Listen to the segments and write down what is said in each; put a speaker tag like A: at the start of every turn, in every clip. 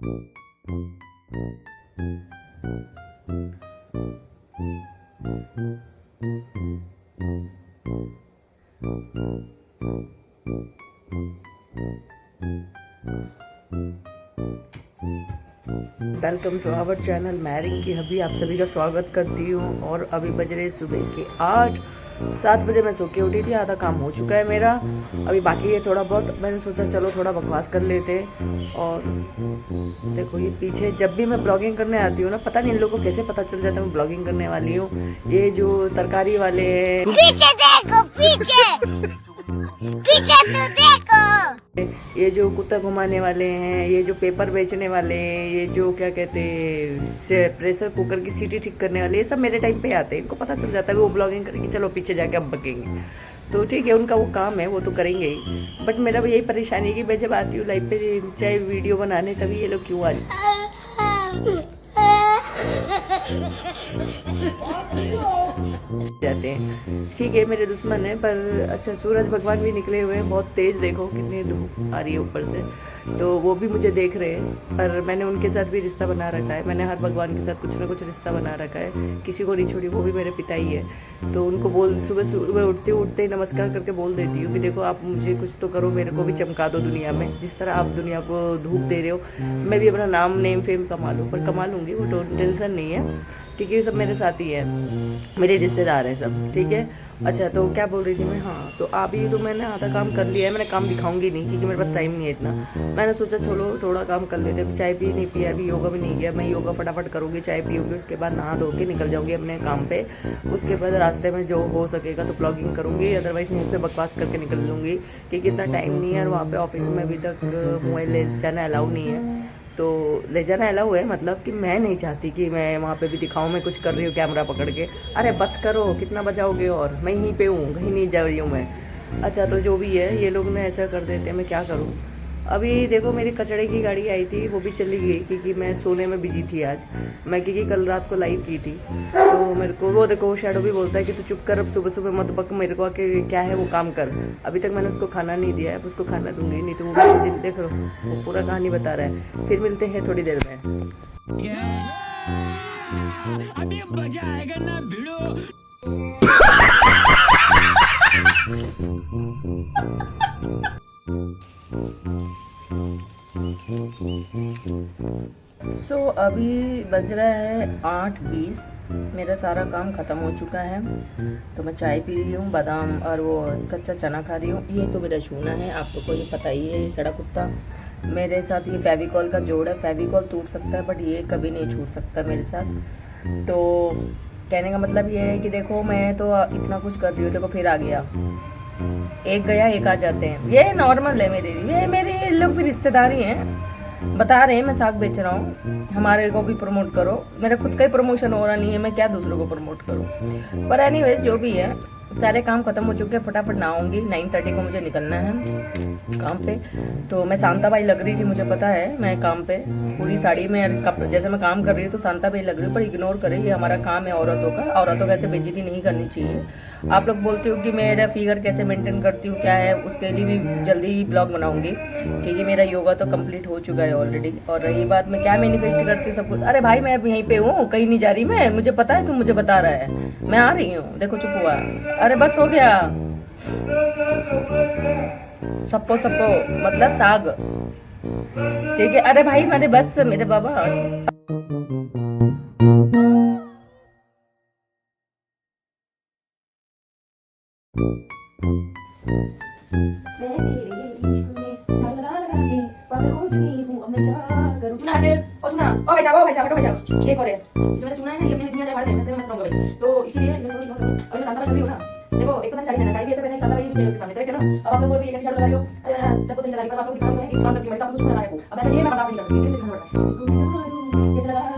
A: Welcome to our channel. मैं रिंकी हबी आप सभी का स्वागत करती हूँ। और अभी बज रहे सुबह के 7 बजे। मैं सो के उठी थी, आधा काम हो चुका है मेरा, अभी बाकी है थोड़ा बहुत। मैंने सोचा चलो थोड़ा बकवास कर लेते। और देखो ये पीछे जब भी मैं ब्लॉगिंग करने आती हूँ ना, पता नहीं इन लोगों को कैसे पता चल जाता है मैं ब्लॉगिंग करने वाली हूँ। ये जो तरकारी वाले हैं,
B: पीछे देखो, पीछे पीछे तो देखो,
A: ये जो कुत्ता घुमाने वाले हैं, ये जो पेपर बेचने वाले हैं, ये जो क्या कहते हैं प्रेशर कुकर की सीटी ठीक करने वाले, ये सब मेरे टाइम पे आते हैं। इनको पता चल जाता है वो ब्लॉगिंग करेंगे, चलो पीछे जाके अब बकेंगे। तो ठीक है, उनका वो काम है, वो तो करेंगे ही। बट मेरा भी यही परेशानी है कि मैं जब आती हूँ लाइव पे चाहे वीडियो बनाने, तभी ये लोग क्यों आ जाते हैं। ठीक है मेरे दुश्मन है, पर अच्छा सूरज भगवान भी निकले हुए हैं बहुत तेज, देखो कितनी धूप आ रही है ऊपर से, तो वो भी मुझे देख रहे हैं। पर मैंने उनके साथ भी रिश्ता बना रखा है, मैंने हर भगवान के साथ कुछ ना कुछ रिश्ता बना रखा है, किसी को नहीं छोड़ी, वो भी मेरे पिता ही है। तो उनको सुबह सुबह उठते ही नमस्कार करके बोल देती हूँ कि देखो आप मुझे कुछ तो करो, मेरे को भी चमका दो दुनिया में, जिस तरह आप दुनिया को धूप दे रहे हो, मैं भी अपना नाम नेम फेम कमा लूँ। पर कमा लूँगी, वो तो टेंशन नहीं है, क्योंकि ये सब मेरे साथ ही है, मेरे रिश्तेदार हैं सब। ठीक है, अच्छा तो क्या बोल रही थी मैं, हाँ तो अभी तो मैंने आधा काम कर लिया है। मैंने काम दिखाऊंगी नहीं क्योंकि मेरे पास टाइम नहीं है इतना। मैंने सोचा चलो थोड़ा काम कर लेते, अभी चाय भी नहीं पिया, अभी योगा भी नहीं किया। मैं योगा फटाफट करूँगी, चाय पीऊँगी, उसके बाद नहा धो के निकल जाऊँगी अपने काम पे। उसके बाद रास्ते में जो हो सकेगा तो ब्लॉगिंग करूँगी, अदरवाइज यहीं पे बकवास करके निकल लूँगी क्योंकि इतना टाइम नहीं है। और वहाँ पे ऑफिस में अभी तक मोबाइल ले जाना अलाउ नहीं है, तो ले जाना अलाउ है, मतलब कि मैं नहीं चाहती कि मैं वहाँ पे भी दिखाऊँ मैं कुछ कर रही हूँ कैमरा पकड़ के। अरे बस करो, कितना बजाओगे, और मैं यहीं पे हूँ, कहीं नहीं जा रही हूँ मैं। अच्छा तो जो भी है, ये लोग ना ऐसा कर देते हैं, मैं क्या करूँ। अभी देखो मेरी कचड़े की गाड़ी आई थी, वो भी चली गई क्योंकि मैं सोने में बिजी थी आज। मैं क्योंकि कल रात को लाइव की थी, तो मेरे को वो देखो शैडो भी बोलता है कि तू चुप कर, अब सुबह सुबह मत बक मेरे को आके, क्या है वो काम कर। अभी तक मैंने उसको खाना नहीं दिया है, अब उसको खाना दूंगी, नहीं तो वो मुझे देख लो वो पूरा कहानी बता रहा है। फिर मिलते हैं थोड़ी देर में।
C: अभी मजा आएगा ना भिड़ो।
A: अभी बज रहा है 8:20। मेरा सारा काम ख़त्म हो चुका है, तो मैं चाय पी रही हूँ, बादाम और वो कच्चा चना खा रही हूँ। ये तो मेरा छूना है, आप लोग को ये पता ही है, ये सड़ा कुत्ता मेरे साथ ये फेविकॉल का जोड़ है। फेविकॉल टूट सकता है बट ये कभी नहीं छूट सकता मेरे साथ। तो कहने का मतलब ये है कि देखो मैं तो इतना कुछ कर रही हूँ, देखो फिर आ गया, एक गया एक आ जाते हैं, ये नॉर्मल है मेरे लिए। ये मेरे लोग भी रिश्तेदार ही हैं, बता रहे हैं मैं साग बेच रहा हूँ, हमारे को भी प्रमोट करो। मेरा खुद का ही प्रमोशन हो रहा नहीं है, मैं क्या दूसरों को प्रमोट करूँ। पर एनीवेज जो भी है, सारे काम खत्म हो चुके हैं, फटाफट नहाऊंगी। 9:30 को मुझे निकलना है काम पे। तो मैं शांता बाई लग रही थी, मुझे पता है, मैं काम पे पूरी साड़ी में जैसे मैं काम कर रही हूँ तो शांता बाई लग रही हूँ, पर इग्नोर करें, ये हमारा काम है औरतों का। औरतों का ऐसे बेइज्जती नहीं करनी चाहिए। आप लोग बोलते हो कि मेरा फिगर कैसे मेंटेन करती हूँ, क्या है, उसके लिए भी जल्दी ही ब्लॉग बनाऊंगी क्योंकि मेरा योगा तो कंप्लीट हो चुका है ऑलरेडी। और रही बात मैं क्या मैनिफेस्ट करती हूँ सब कुछ, अरे भाई मैं अब यहीं पे हूँ, कहीं नहीं जा रही मैं, मुझे पता है, तुम मुझे बता रहा है, मैं आ रही हूँ, देखो चुप हुआ। अरे बस हो गया, सप्पो सप्पो मतलब साग, ठीक है। अरे भाई मेरे बस मेरे बाबा। ये करे जो मैंने चुना है ना, ये अपने दुनिया से बाहर है, मैं समझ गई। तो इसीलिए मैं और शांता लग रही हूँ ना, देखो एक तो मैंने साड़ी पहना, साड़ी भी ऐसे पहने, शांता भी पहने उसके सामने, करेक्ट है ना। अब आप लोग बोल रहे हैं ये कैसे झाड़ू लगा रही हो, अरे मैं सबको सही लगा रही हूं, पर आप लोग दिखा रहे हैं कि शांत करके मैं तो कुछ लगा रही हूं। अब ऐसे ये मैं बर्दाश्त नहीं कर सकती, इसलिए मुझे करना पड़ता है। कैसे लगा रही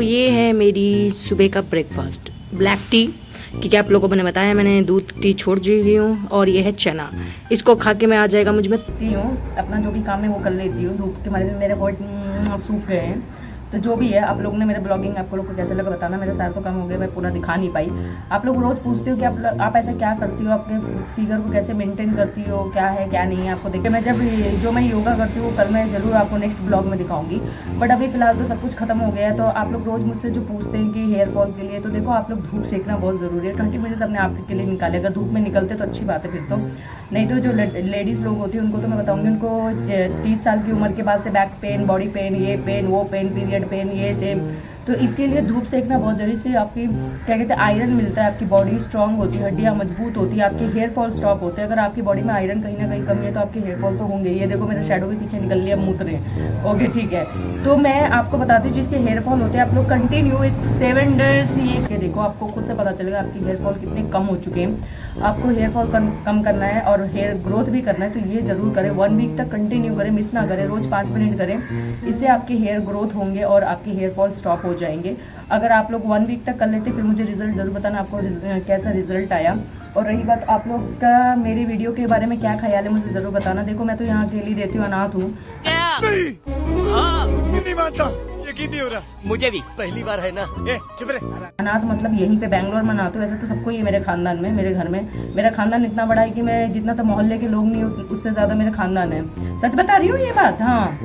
A: ये है मेरी सुबह का ब्रेकफास्ट, ब्लैक टी, क्योंकि आप लोगों को मैंने बताया मैंने दूध टी छोड़ दी हूँ। और ये है चना, इसको खा के मैं आ जाएगा मुझ में हूँ, अपना जो भी काम है वो कर लेती हूँ। धूप के मारे में मेरे बहुत सूख गए हैं। तो जो भी है, आप लोगों ने मेरे ब्लॉगिंग आप लोग को कैसे लगा बताना। मेरे सारे तो काम हो गए, मैं पूरा दिखा नहीं पाई। आप लोग रोज़ पूछते हो कि आप ऐसा क्या करती हो, आपके फिगर को कैसे मेंटेन करती हो, क्या है क्या नहीं है आपको देखिए। मैं जब जो मैं योगा करती हूँ कल मैं ज़रूर आपको नेक्स्ट ब्लॉग में दिखाऊंगी, बट अभी फिलहाल तो सब कुछ खत्म हो गया है। तो आप लोग रोज़ मुझसे जो पूछते हैं कि हेयर फॉल के लिए, तो देखो आप लोग धूप सेकना बहुत ज़रूरी है। 20 मिनट्स अपने आप के लिए निकाले, अगर धूप में निकलते तो अच्छी बात है फिर तो। नहीं तो जो लेडीज़ लोग होती है उनको तो मैं बताऊँगी, उनको 30 साल की उम्र के बाद से बैक पेन, बॉडी पेन, ये पेन वो पेन, पीरियड पेन, ये सेम। तो इसके लिए धूप सेकना बहुत जरूरी से आपकी क्या कहते हैं आयरन मिलता है, आपकी बॉडी स्ट्रांग होती है, हड्डियाँ मजबूत होती है, आपके हेयर फॉल स्टॉप होते हैं। अगर आपकी बॉडी में आयरन कहीं ना कहीं कमी है तो आपके हेयर फॉल तो होंगे। ये देखो मेरा शैडो भी पीछे निकल लिया, मूत रहे। ओके ठीक है, तो मैं आपको बताती हूँ जिसके हेयर फॉल होते हैं आप लोग कंटिन्यू 7 डेज ये देखो, आपको खुद से पता चलेगा आपकी हेयर फॉल कितने कम हो चुके हैं। आपको हेयर फॉल कम करना है और हेयर ग्रोथ भी करना है, तो ये जरूर करें। 1 वीक तक कंटिन्यू करें, मिस ना करें, रोज 5 मिनट करें। इससे आपके हेयर ग्रोथ होंगे और आपके हेयर फॉल स्टॉप हो जाएंगे। अगर आप लोग 1 वीक तक कर लेते फिर मुझे रिजल्ट जरूर बताना आपको कैसा रिजल्ट आया। और रही बात आप लोग का मेरी वीडियो के बारे में क्या ख्याल है मुझे ज़रूर बताना। देखो मैं तो यहाँ अकेली रहती हूँ, अनाथ हूँ।
D: नहीं मानता, यकीन नहीं हो रहा। मुझे भी पहली बार है ना। चुप रहे।
A: अनाथ मतलब यहीं पे बैंगलोर में अनाथ हूँ। ऐसे तो सबको ही है मेरे खानदान में, मेरे घर में। मेरा खानदान इतना बड़ा है कि मैं जितना तो मोहल्ले के लोग नहीं उससे ज़्यादा मेरे खानदान है। सच बता रही हूँ ये बात। हाँ,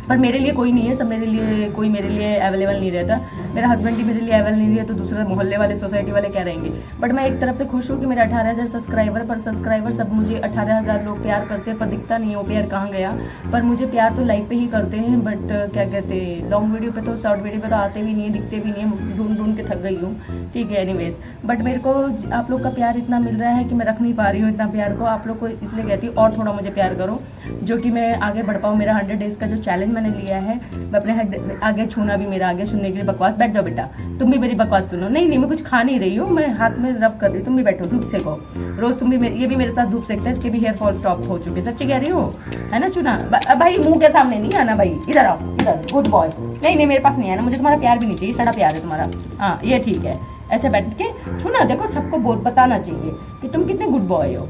A: पर मेरे लिए कोई नहीं है, सब मेरे लिए कोई मेरे लिए अवेलेबल नहीं रहता। मेरा हस्बैंड ही मेरे लिए अवेलेबल नहीं है तो दूसरे मोहल्ले वाले सोसाइटी वाले क्या रहेंगे। बट मैं एक तरफ से खुश हूँ कि मेरे 18,000 सब्सक्राइबर सब मुझे 18,000 लोग प्यार करते हैं, पर दिखता नहीं है वो प्यार कहाँ गया। पर मुझे प्यार तो लाइक पे ही करते हैं, बट क्या कहते हैं लॉन्ग वीडियो पे तो, शॉर्ट वीडियो पे तो आते भी नहीं है, दिखते भी नहीं है, ढूंढ के थक गई हूँ। ठीक है, एनीवेज, बट मेरे को आप लोग का प्यार इतना मिल रहा है कि मैं रख नहीं पा रही हूँ इतना प्यार को। आप लोग को इसलिए कहती हूँ और थोड़ा मुझे प्यार करो, जो कि मैं आगे बढ़ पाऊँ। मेरा 100 डेज का जो चैलेंज मैंने लिया है, मैं अपने आगे छूना भी मेरा आगे सुनने के लिए बकवास। बैठ जाओ बेटा, तुम भी मेरी बकवास सुनो। नहीं मैं कुछ खा नहीं रही हूँ, मैं हाथ में रब कर रही हूँ। तुम भी बैठो, धूप सेको रोज। तुम भी ये भी मेरे साथ धूप सेकता है, इसके भी हेयर फॉल स्टॉप हो चुके। सच्ची कह रही हो, है ना चुना? भाई मुंह के सामने नहीं आना भाई, इधर आओ, इधर। Good boy. नहीं मेरे पास नहीं आना, मुझे तुम्हारा प्यार भी नहीं चाहिए, सड़ा प्यार है तुम्हारा। हाँ ये ठीक है, ऐसे बैठ के छूना। देखो सबको बताना चाहिए कि तुम कितने गुड बॉय हो।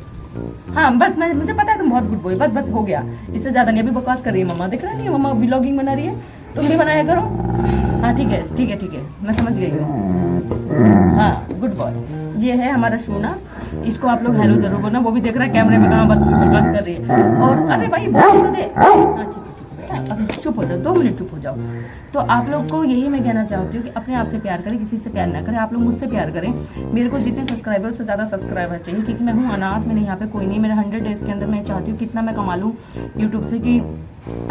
A: हाँ बस मुझे पता है तुम बहुत गुड बॉय। बस हो गया, इससे ज्यादा नहीं। अभी बकवास कर रही है मम्मा, दिख रहा नहीं है मम्मा व्लॉगिंग बना रही है, तुम भी बनाया करो। हाँ ठीक है, मैं समझ गई हूँ। हाँ गुड बॉय। ये है हमारा शूना, इसको आप लोग हेलो जरूर बोलना। वो भी देख रहा है कैमरे में कहाँ बकवास कर रही है। और अरे भाई बोल तो दे। हाँ ठीक है, अब चुप हो जाओ, 2 मिनट चुप हो जाओ। तो आप लोग को यही मैं कहना चाहती हूँ कि अपने आप से प्यार करें, किसी से प्यार ना करें। आप लोग मुझसे प्यार करें। मेरे को जितने सब्सक्राइबर से ज़्यादा सब्सक्राइबर चाहिए, क्योंकि मैं हूँ अनाथ, मैंने यहाँ पे कोई नहीं। मेरे 100 डेज के अंदर मैं चाहती हूँ कितना मैं कमा लूँ यूट्यूब से, कि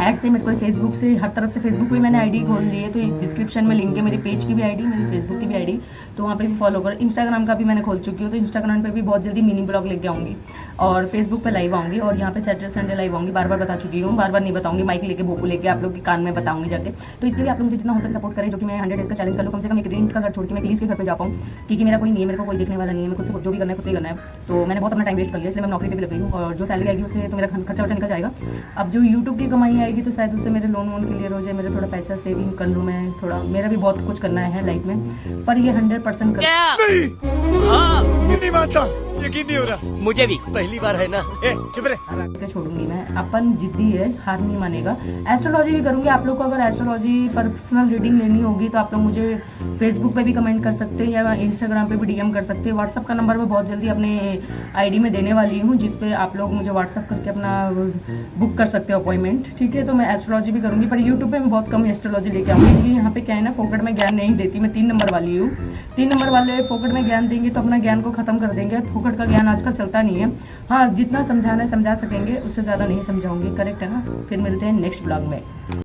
A: एड से, मेरे को फेसबुक से, हर तरफ से। फेसबुक पे मैंने आईडी खोल ली है, तो डिस्क्रिप्शन में लिंक है मेरी पेज की भी आईडी, मेरी फेसबुक की भी आईडी, तो वहाँ पे भी फॉलो करो। इंस्टाग्राम का भी मैंने खोल चुकी हूँ, तो इंस्टाग्राम पे भी बहुत जल्दी मिनी ब्लॉग लेके आऊँगी। और फेसबुक पे लाइव आऊँगी, और यहाँ पे सैटरडे संडे लाइव आऊँगी। बार बता चुकी हूँ, बार नहीं बताऊँगी। माइक लेके भोपू लेके आप लोग के कान में बताऊँगी जाके। तो इसके लिए आप लोग मुझे जितना हो सके सपोर्ट करें, जो कि मैं 100 डेज का चैलेंज कर लूँ। कम से कम एक रेंट का घर छोड़ के मैं प्लीज़ के घर पे जा पाऊँ, क्योंकि मेरा कोई नहीं है, मेरे को कोई देखने वाला नहीं है। मैं खुद से जो भी करना है खुद से करना है। तो मैंने बहुत अपना टाइम वेस्ट कर लिया, इसलिए मैं नौकरी पे भी लग गई हूँ। और जो सैलरी आएगी उससे तो मेरा खर्चा वर्चा निकल जाएगा। अब जो यूट्यूब की कमाई आएगी तो शायद उससे मेरे लोन वोन क्लियर हो जाए, मेरे थोड़ा पैसा सेविंग कर लूँ मैं थोड़ा। मेरा भी बहुत कुछ करना है लाइफ में, पर ये 100%
D: नहीं मानता, यकीन नहीं हो रहा। मुझे भी पहली बार है ना। चुप रहे।
A: छोड़ूंगी मैं। अपन जिद्दी है, हार नहीं मानेगा। एस्ट्रोलॉजी भी करूंगी। आप लोग को अगर एस्ट्रोलॉजी पर्सनल रीडिंग लेनी होगी तो आप लोग मुझे फेसबुक पे भी कमेंट कर सकते हैं, या इंस्टाग्राम पे भी डीएम कर सकते हैं। व्हाट्सअप का नंबर मैं बहुत जल्दी अपने आईडी में देने वाली हूँ, जिसपे आप लोग मुझे व्हाट्सअप करके अपना बुक कर सकते हो अपॉइंटमेंट। ठीक है, तो मैं एस्ट्रोलॉजी भी करूंगी, पर यूट्यूब पे मैं बहुत कम एस्ट्रोलॉजी लेके आऊँगी, क्योंकि यहाँ पे क्या है ना, फोकट में ज्ञान नहीं देती। मैं 3 नंबर वाली हूँ। 3 नंबर वाले फोकट में ज्ञान देंगे तो अपना ज्ञान को खत्म कर देंगे। फोकट का ज्ञान आजकल चलता नहीं है। हाँ जितना समझाना है समझा सकेंगे, उससे ज़्यादा नहीं समझाऊंगी। करेक्ट है ना? फिर मिलते हैं नेक्स्ट ब्लॉग में।